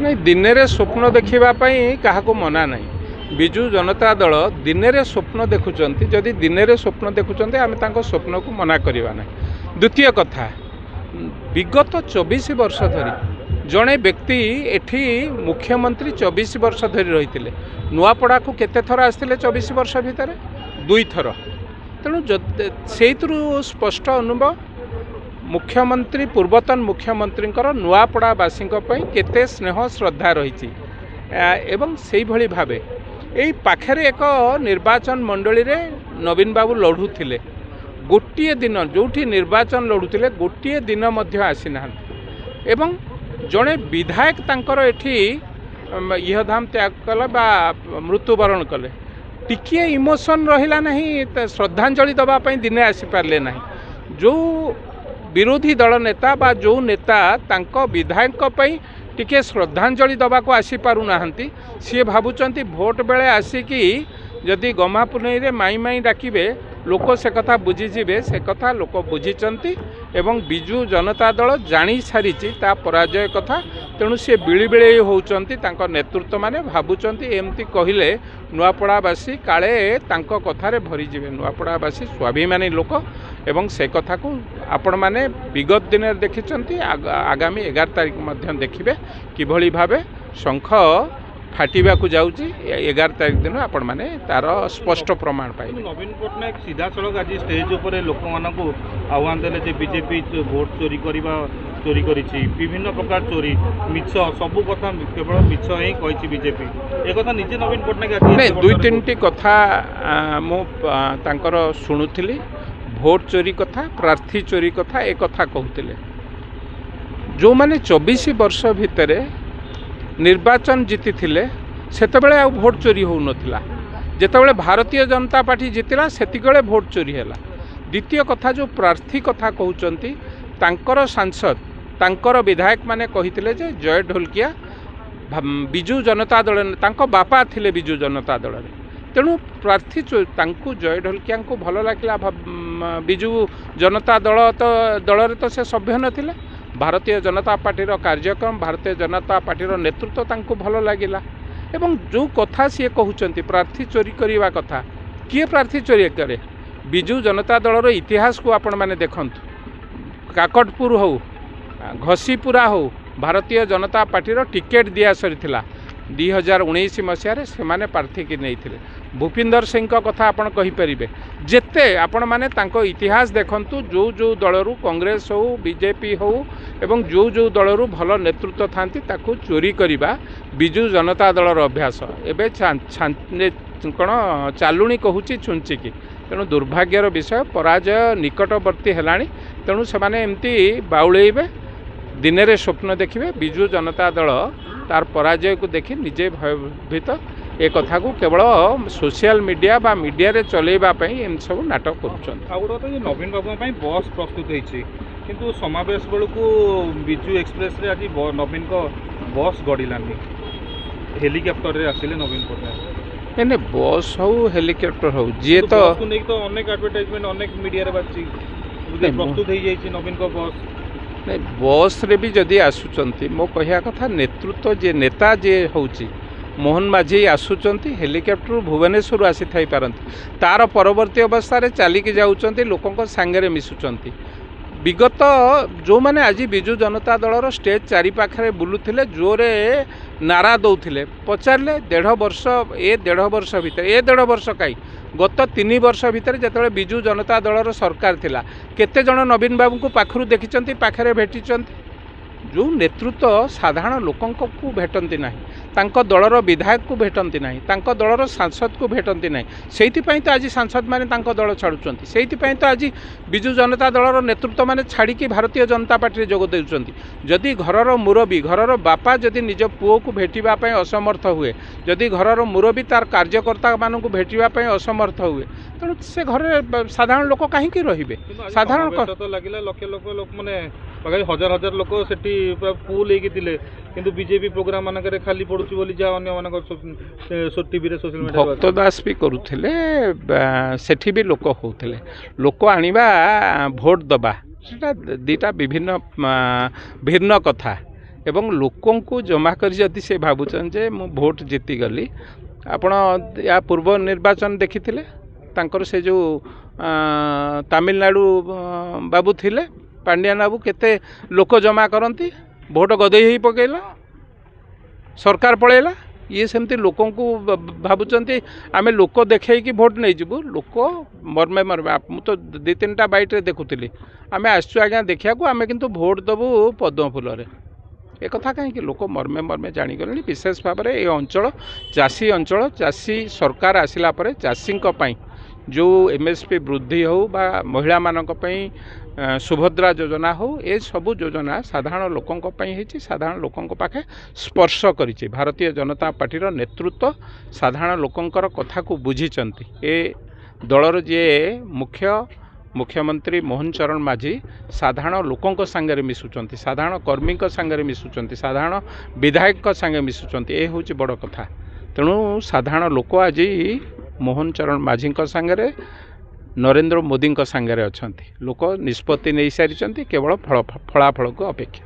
नहीं दिन में स्वप्न देखापी क्या मना नहीं विजु जनता दल दिन में स्वप्न देखुंट जदि दिन में स्वप्न देखुंट आम स्वप्न को मना करवा ना। द्वितीय कथा विगत 24 वर्ष धरी जड़े व्यक्ति एठी मुख्यमंत्री 24 वर्ष धरी रही नुआपड़ा को केते थर आसते 24 वर्ष भितर 2 थर। तेणु से स्पष्ट अनुभव मुख्यमंत्री पूर्वतन मुख्यमंत्री नुआपड़ावासी केते स्नेह श्रद्धा रही एवं से भली भावे यही पाखरे एक निर्वाचन मंडली रे नवीन बाबू लड़ुले गोटे दिन जो निर्वाचन लड़ुले गोटे दिन आसीना एवं जड़े विधायक तांकर एठी इहधाम त्याग कले बा मृत्युवरण कले टिकिए इमोशन रहिला नहीं श्रद्धांजलि दवाई दिने आसीपारे ना। जो विरोधी दल नेता बा जो नेता तांको विधायक पई टिके श्रद्धांजलि दबा को आसी पारु नाहंती सी भावुचंती भोट बेले आसिकी जदि गमा पुनई रे माई माई डाकिबे लोक से कथा बुझीजिबे से कथा लोक बुझीचंती एवं बिजु जनता दल जानी सारी ता पराजय कथा। तेणु सी बिली बिले होउचंती तांको नेतृत्व माने भावुचंती एमती कहिले नुआपड़ावासी काले तांको कथारे भरी जिवे। नुआपड़ावासी स्वाभिमानी लोक एवं से कथा को आपण माने विगत दिन देखिचंती आगामी 11 तारिख मध्य देखिबे किभली भावे शंख फाटिबा को जाउची 11 तारिख दिन आपण माने तार स्पष्ट प्रमाण पाइ। नवीन पटनायक सीधा सड़क आज स्टेज ऊपर लोक मानकु आह्वान देले जे बीजेपी वोट चोरी करबा चोरी करिछि विभिन्न प्रकार चोरी मिछ सब कथा केवल मिछ ही कहिछि बीजेपी ए कथा निजे नवीन पटनायक आज नहीं 2-3टी कथा मो तांकर सुनुथिली भोट चोरी कथा प्रार्थी चोरी कथा ए कथा कहूतिले जो माने 24 वर्ष भितर निर्वाचन जीति थिले सेतबेले आ भोट चोरी हो नथिला जेतबेले भारतीय जनता पार्टी जीतिला सेतिकले भोट चोरी हैला। द्वितीय कथा जो प्रार्थी कथा कहउचंती तांकर सांसद तांकर विधायक माने कहिथिले जे जय ढोलकिया बिजु जनता दल तांको बापा थिले बिजु जनता दल रे तेणु प्रार्थी तांको जय ढोलकिया को भल लागिला बिजु जनता दल तो दल रे तो से सभ्य नथिले भारतीय जनता पार्टी कार्यक्रम भारतीय जनता पार्टी नेतृत्व तांको भल लगिला एवं जो कथा सी कहउचंती प्रार्थी चोरी करवा कथा किए प्रार्थी चोरी करे बिजु जनता दलर इतिहास को आपण माने देखंतु काकटपुर हो घसीपुरा हो भारतीय जनता पार्टी टिकेट दिया सरीथिला 2019 मसीह से माने प्रार्थी की नहीं थिले। भूपिंदर सिंह कथा आपण कहि परिबे जेते आपण माने तांको इतिहास देखंतु जो जो दलरू कांग्रेस हो बीजेपी हो एवं जो जो दलरू भल नेतृत्व थांती ताकू चोरी करिबा बिजु जनता दलर अभ्यास एबे कण चालुणी कहूची छुंची की। तेणु दुर्भाग्यर विषय पराजय निकटवर्ती हेलाणी तेणु से माने एमती बाउलेइबे दिन में स्वप्न देखिए बिजु जनता दल तार पराजय को देखि निजे भयभीत ए कथा को केवल सोशल मीडिया बा मीडिया रे चलेबा पई एम सब नाटक करूछन। नवीन बाबू बस प्रस्तुत होइछि किंतु समावेश बेलू बिजु एक्सप्रेस रे आज नवीन को बस गड़िलानी हेलिकॉप्टर रे आसिले नवीन पटनायक एने बस हो हेलिकॉप्टर हो जे तो अनेक एडवर्टाइजमेंट अनेक मीडिया रे बाची प्रस्तुत हो जाइछि नवीन को बस नहीं बस रे भी जदि आसुचंती मो कहिया कथा नेतृत्व जे नेता जे होची मोहन माझी आसुचंती हेलिकॉप्टर भुवनेश्वर आसी थाई पारंती तार परवर्ती अवस्था रे चलिकी जाउचंती लोकंक संगे मिसुचंती। विगत जो माने आज बिजु जनता दलर स्टेज चारि पाखरे बुलुथिले जोरे नारा दौथिले पचारले 1.5 वर्ष ए 1.5 वर्ष भितर ए 1.5 वर्ष कई गत 3 वर्ष भितर जेतबेले बिजु जनता दलर सरकार थिला केते जण नवीन बाबू को पाखरु देखिचंती पाखरे भेटिचंती जो नेतृत्व साधारण लोकंक को भेटंती नाही तांको दलर विधायक को भेटंती नाही तांको दलर सांसद को भेटंती नाही सेइथिपई तो आज सांसद माने तांको दल छाड़ुचंती सेइथिपई तो आज बिजु जनता दलर नेतृत्व माने छाड़ी की भारतीय जनता पार्टी जोग देउचंती। जदि घरर मुरबी घरर बापा जदि निज पुओ को भेटिबा पई असमर्थ हुए जदि घरर मुरबी तार कार्यकर्ता मानकु भेटिबा पई असमर्थ हुए तेणु से घर साधारण लोक कहीं रहिबे साधारण तो लागिला लक्ष लोक माने हजार हजार लोक सेठी फुल होइकिथिले किंतु बीजेपी प्रोग्राम मानकरे खाली पडुची बोली जा अन्य मानक टीवी रे सोशल मीडिया भक्त दास भी करुथिले सेठी भी लोक होउथिले लोक आनिबा भोट दबा सेटा दीटा विभिन्न भिन्न कथा ଏବଂ ଲୋକଙ୍କୁ ଜମା କରି ଯଦି ସେ ଭାବୁଛନ୍ତି ଯେ ମୁଁ ଭୋଟ ଜିତିଗଲି। ଆପଣ ୟା ପୂର୍ବ ନିର୍ବାଚନ ଦେଖିଥିଲେ ତାଙ୍କର ସେ ଯେଉଁ ତାମିଲନାଡ଼ୁ ବାବୁ ଥିଲେ ପାଣ୍ଡିଆନ ବାବୁ କେତେ ଲୋକ ଜମା କରନ୍ତି, ଭୋଟ ଗଦେଇ ହେଇ ପକେଇଲା, ସରକାର ପଳେଇଲା। ଇଏ ସେମିତି ଲୋକଙ୍କୁ ଭାବୁଛନ୍ତି ଆମେ ଲୋକ ଦେଖେଇକି ଭୋଟ ନେଇଯିବୁ। ଲୋକ ମର୍ମେ ମର୍ମେ ମୁଁ ତ 2-3ଟା ବାଇଟ୍ରେ ଦେଖୁଥିଲି ଆମେ ଆସିଛୁ ଆଜ୍ଞା ଦେଖିବାକୁ, ଆମେ କିନ୍ତୁ ଭୋଟ ଦେବୁ ପଦ୍ମ ଫୁଲରେ। একথা কাହିଁକି ଲୋକ ମର୍ମେ ମର୍ମେ ଜାଣିଗଲେଣି। ବିଶେଷ ଭାବରେ ଏ ଅଞ୍ଚଳ ଚାଷୀ ଅଞ୍ଚଳ, ଚାଷୀ ସରକାର ଆସିଲା ପରେ ଚାଷୀଙ୍କ ପାଇଁ ଯେଉଁ MSP ବୃଦ୍ଧି ହେଉ ବା ମହିଳାମାନଙ୍କ ପାଇଁ ସୁଭଦ୍ରା ଯୋଜନା ହେଉ, ଏସବୁ ଯୋଜନା ସାଧାରଣ ଲୋକଙ୍କ ପାଇଁ ହେଇଛି, ସାଧାରଣ ଲୋକଙ୍କ ପାଖେ ସ୍ପର୍ଶ କରିଛି। ଭାରତୀୟ ଜନତା ପାର୍ଟିର ନେତୃତ୍ୱ ସାଧାରଣ ଲୋକଙ୍କର କଥାକୁ ବୁଝିଛନ୍ତି। ଏ ଦଳର ଯିଏ ମୁଖ୍ୟମନ୍ତ୍ରୀ ମୋହନ ଚରଣ ମାଝୀ ସାଧାରଣ ଲୋକଙ୍କ ସାଙ୍ଗରେ ମିଶୁଛନ୍ତି, ସାଧାରଣ କର୍ମୀଙ୍କ ସାଙ୍ଗରେ ମିଶୁଛନ୍ତି, ସାଧାରଣ ବିଧାୟକଙ୍କ ସାଙ୍ଗେ ମିଶୁଛନ୍ତି। ଏ ହେଉଛି ବଡ଼ କଥା। ତେଣୁ ସାଧାରଣ ଲୋକ ଆଜି ମୋହନ ଚରଣ ମାଝୀଙ୍କ ସାଙ୍ଗରେ, ନରେନ୍ଦ୍ର ମୋଦିଙ୍କ ସାଙ୍ଗରେ ଅଛନ୍ତି। ଲୋକ ନିଷ୍ପତ୍ତି ନେଇସାରିଛନ୍ତି, କେବଳ ଫଳାଫଳକୁ ଅପେକ୍ଷା।